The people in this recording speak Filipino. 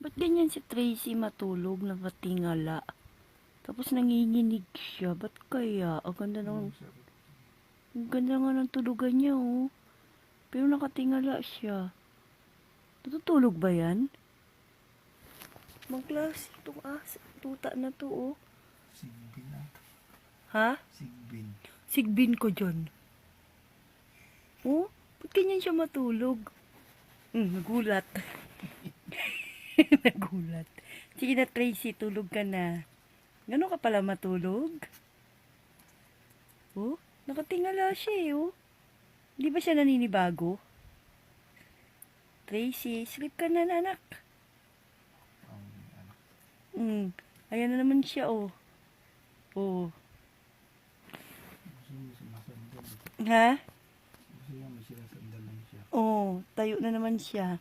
Ba't ganyan si Tracy matulog, nakatingala? Tapos nanginginig siya. Ba't kaya? Ang ganda nga ng tulugan niya, oh. Pero nakatingala siya. Natutulog ba yan? Mang klase itong tuta na to, oh. Sigbin ata. Ha? Sigbin. Sigbin ko dyan. Oh, ba't ganyan siya matulog? Nagulat. Nagulat. Sige na, Tracy, tulog ka na. Gano'n ka pala matulog? Oh, nakatingala siya eh, oh. Di ba siya naninibago? Tracy, sleep ka na, anak. Ayan na naman siya, oh. Oh. Gusto niya sumasandal. Ha? Gusto niya may sinasandal lang siya. Oh, tayo na naman siya.